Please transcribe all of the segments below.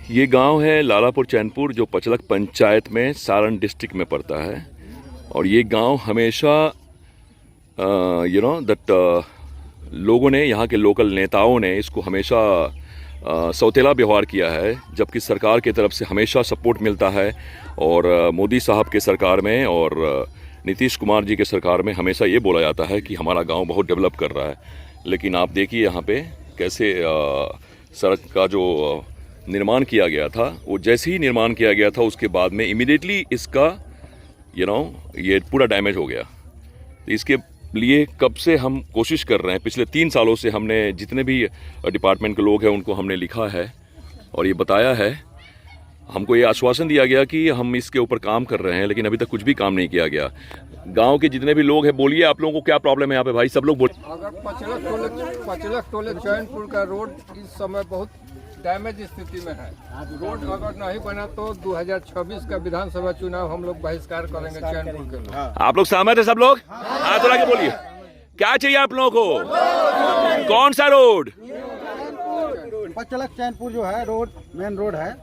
ये गांव है लालापुर चैनपुर जो पचलक पंचायत में सारण डिस्ट्रिक्ट में पड़ता है। और ये गांव हमेशा दैट लोगों ने, यहाँ के लोकल नेताओं ने इसको हमेशा सौतेला व्यवहार किया है, जबकि सरकार की तरफ से हमेशा सपोर्ट मिलता है। और मोदी साहब के सरकार में और नीतीश कुमार जी के सरकार में हमेशा ये बोला जाता है कि हमारा गांव बहुत डेवलप कर रहा है। लेकिन आप देखिए यहाँ पे कैसे सड़क का जो निर्माण किया गया था, वो जैसे ही निर्माण किया गया था उसके बाद में इमीडिएटली इसका ये पूरा डैमेज हो गया। तो इसके लिए कब से हम कोशिश कर रहे हैं, पिछले 3 सालों से हमने जितने भी डिपार्टमेंट के लोग हैं उनको हमने लिखा है और ये बताया है। हमको ये आश्वासन दिया गया कि हम इसके ऊपर काम कर रहे हैं, लेकिन अभी तक कुछ भी काम नहीं किया गया। गांव के जितने भी लोग हैं, बोलिए आप लोगों को क्या प्रॉब्लम है यहाँ पे भाई, सब लोग बोल। अगर पचलक टोले चैनपुर का रोड इस समय बहुत डैमेज स्थिति में है। रोड अगर नहीं बना तो 2026 का विधानसभा चुनाव हम लोग बहिष्कार करेंगे चैनपुर के लोग। आप लोग सहमत है सब लोग? हाथ उठा के बोलिए, क्या चाहिए आप लोगों को? कौन सा रोड? पचलक चैनपुर जो है रोड मेन रोड है,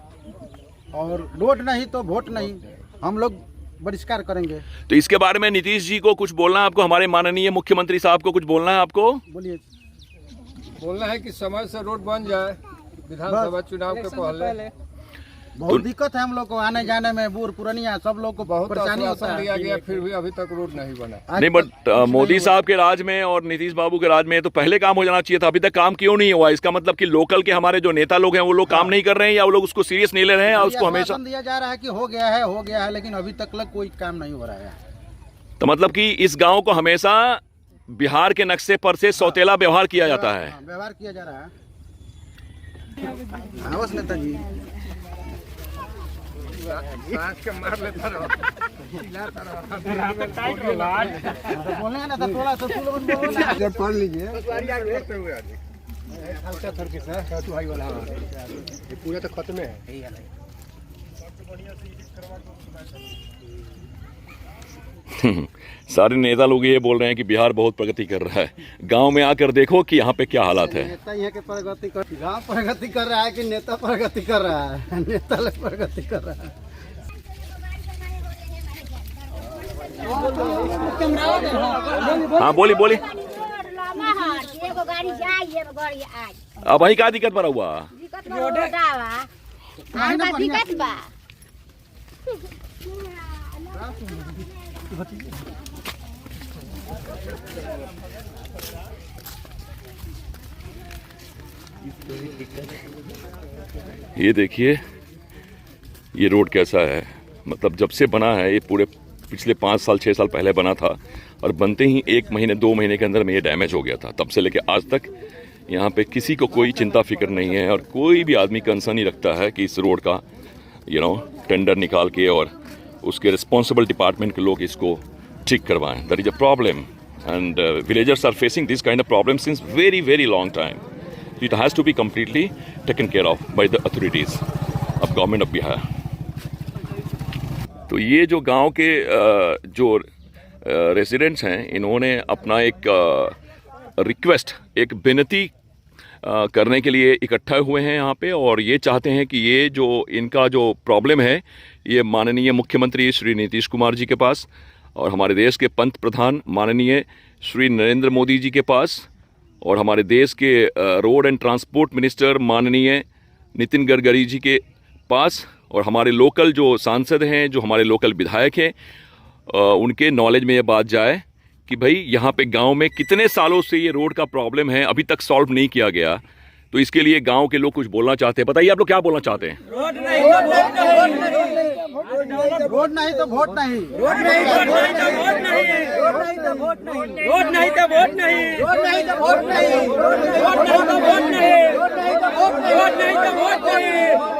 और रोड नहीं तो वोट नहीं, हम लोग बहिष्कार करेंगे। तो इसके बारे में नीतीश जी को कुछ बोलना है आपको, हमारे माननीय मुख्यमंत्री साहब को कुछ बोलना है आपको? बोलिए। बोलना है कि समय से रोड बन जाए विधानसभा चुनाव के पहले। बहुत दिक्कत है हम लोग को आने जाने में, बूढ़ पुरानिया सब लोग को बहुत परेशानी होता है। दिया गया, फिर भी अभी तक रोड नहीं बना। नहीं, बट मोदी साहब के राज में और नीतीश बाबू के राज में तो पहले काम हो जाना चाहिए था। अभी तक काम क्यों नहीं हुआ? इसका मतलब कि लोकल के हमारे जो नेता लोग हैं वो लोग काम नहीं कर रहे हैं, या वो लोग उसको सीरियस नहीं ले रहे हैं, या उसको हमेशा दिया जा रहा है कि हो गया है, लेकिन अभी तक कोई काम नहीं हो रहा है। तो मतलब कि इस गांव को हमेशा बिहार के नक्शे पर से सौतेला व्यवहार किया जाता है। व्यवहार किया जा रहा है। हाँ, नेताजी मार लेता रहो। बोलेंगे ना तो थोड़ा सा बोलो, पढ़ लीजिए। पूरा तो खत्म है। सारे नेता लोग ये बोल रहे हैं कि बिहार बहुत प्रगति कर रहा है। गांव में आकर देखो कि यहाँ पे क्या हालात है। नेता यहाँ के प्रगति कर, गाँव प्रगति कर रहा है कि नेता प्रगति कर रहा है? नेता लोग प्रगति कर रहा है। हाँ बोली। अब वही क्या दिक्कत पड़ा हुआ? ये देखिए ये रोड कैसा है। मतलब जब से बना है, ये पूरे पिछले 5 साल 6 साल पहले बना था, और बनते ही 1 महीने 2 महीने के अंदर में ये डैमेज हो गया था। तब से लेके आज तक यहाँ पे किसी को कोई चिंता फिक्र नहीं है, और कोई भी आदमी कंसर्न नहीं रखता है कि इस रोड का टेंडर निकाल के और उसके रिस्पॉन्सिबल डिपार्टमेंट के लोग इसको ठीक करवाएं। That is a problem, and villagers are facing this kind of problem since very very long time. It has to be completely taken care of by the authorities of government of Bihar. तो ये जो गांव के जो residents हैं, इन्होंने अपना एक रिक्वेस्ट, एक विनती करने के लिए इकट्ठा हुए हैं यहाँ पे, और ये चाहते हैं कि ये जो इनका जो प्रॉब्लम है ये माननीय मुख्यमंत्री श्री नीतीश कुमार जी के पास, और हमारे देश के पंत प्रधान माननीय श्री नरेंद्र मोदी जी के पास, और हमारे देश के रोड एंड ट्रांसपोर्ट मिनिस्टर माननीय नितिन गडकरी जी के पास, और हमारे लोकल जो सांसद हैं, जो हमारे लोकल विधायक हैं, उनके नॉलेज में ये बात जाए कि भाई यहाँ पे गांव में कितने सालों से ये रोड का प्रॉब्लम है, अभी तक सॉल्व नहीं किया गया। तो इसके लिए गांव के लोग कुछ बोलना चाहते हैं। बताइए आप लोग क्या बोलना चाहते हैं? रोड नहीं तो वोट नहीं, रोड नहीं तो वोट नहीं, रोड नहीं तो वोट नहीं, रोड नहीं तो वोट नहीं, रोड नहीं तो वोट नहीं, रोड नहीं तो वोट नहीं, रोड नहीं तो वोट नहीं, रोड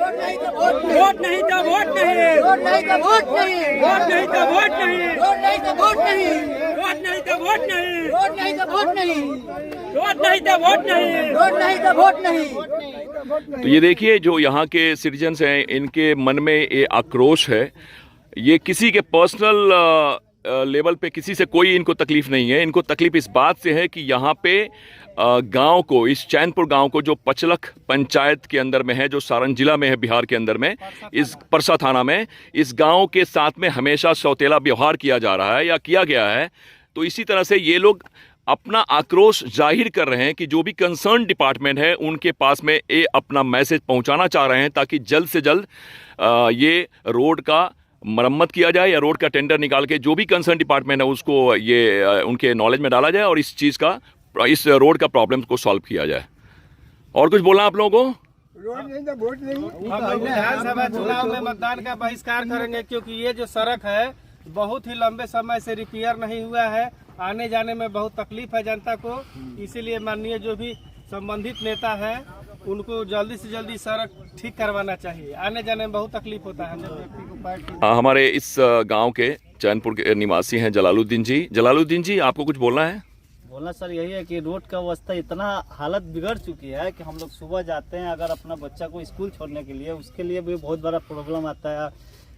नहीं तो वोट नहीं, रोड नहीं तो वोट नहीं, रोड नहीं तो वोट नहीं, रोड नहीं तो वोट नहीं, रोड नहीं तो वोट नहीं, रोड नहीं तो वोट नहीं, रोड नहीं तो वोट नहीं, रोड नहीं तो वोट नहीं, रोड नहीं तो वोट नहीं, रोड नहीं तो वोट नहीं। तो ये देखिए जो यहाँ के सिटीजन्स हैं, इनके मन में ये आक्रोश है। ये किसी के पर्सनल लेवल पे किसी से कोई इनको तकलीफ नहीं है। इनको तकलीफ इस बात से है कि यहाँ पे गांव को, इस चैनपुर गांव को जो पचलख पंचायत के अंदर में है, जो सारण जिला में है बिहार के अंदर में, इस परसा थाना में, इस गांव के साथ में हमेशा सौतेला व्यवहार किया जा रहा है या किया गया है। तो इसी तरह से ये लोग अपना आक्रोश जाहिर कर रहे हैं कि जो भी कंसर्न डिपार्टमेंट है उनके पास में ये अपना मैसेज पहुंचाना चाह रहे हैं ताकि जल्द से जल्द ये रोड का मरम्मत किया जाए या रोड का टेंडर निकाल के जो भी कंसर्न डिपार्टमेंट है उसको ये उनके नॉलेज में डाला जाए और इस चीज़ का, इस रोड का प्रॉब्लम को सॉल्व किया जाए। और कुछ बोलना आप लोगों को? रोड नहीं तो वोट नहीं। हम लोग विधानसभा चुनाव में मतदान का बहिष्कार करेंगे क्योंकि ये जो सड़क है बहुत ही लंबे समय से रिपेयर नहीं हुआ है, आने जाने में बहुत तकलीफ है जनता को। इसीलिए माननीय जो भी संबंधित नेता है उनको जल्दी से जल्दी सड़क ठीक करवाना चाहिए, आने जाने में बहुत तकलीफ होता है। हमारे इस गांव के चैनपुर के निवासी हैं जलालुद्दीन जी। जलालुद्दीन जी, आपको कुछ बोलना है? बोलना सर यही है कि रोड का अवस्था इतना हालत बिगड़ चुकी है कि हम लोग सुबह जाते हैं अगर अपना बच्चा को स्कूल छोड़ने के लिए, उसके लिए भी बहुत बड़ा प्रॉब्लम आता है।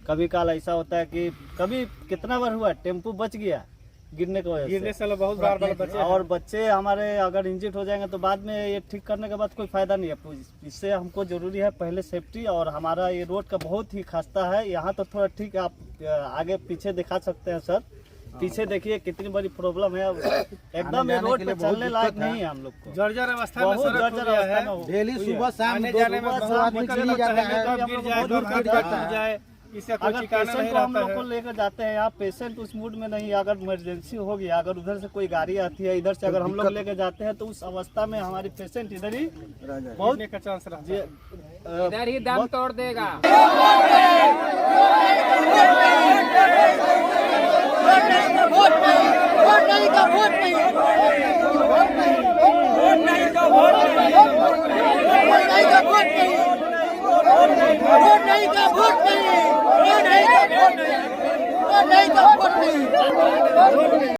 कभी काल ऐसा होता है कि कभी कितना बार हुआ टेम्पो बच गया गिरने की वजह से, बहुत बार बचे और बच्चे हमारे अगर इंजर्ड हो जाएंगे तो बाद में ये ठीक करने के बाद कोई फायदा नहीं है। इससे हमको जरूरी है पहले सेफ्टी, और हमारा ये रोड का बहुत ही खस्ता है। यहाँ तो थोड़ा ठीक है, आप आगे पीछे दिखा सकते हैं सर, पीछे देखिए कितनी बड़ी प्रॉब्लम है। एकदम ये रोड पे चलने लायक नहीं है, हम लोग को जर्जर अवस्था में बहुत सड़क जर्जर हो गया अवस्था है। में डेली सुबह शाम आने जाने में बहुत आदमी दिक्कत चली होता जाता है, है। कब गिर जाए, कब हाथ पैर टूट जाए, इससे कोई अगर ठिकाना पेशेंट नहीं को हम रहता लोग को है। लेकर जाते हैं यहाँ, पेशेंट उस मूड में नहीं, अगर इमरजेंसी हो गया, अगर उधर से कोई गाड़ी आती है, इधर से अगर हम लोग लेकर जाते हैं तो उस अवस्था में हमारी पेशेंट इधर ही बहुत गिरने का चांस रहता है। इधर ही दम तोड़ देगा। नहीं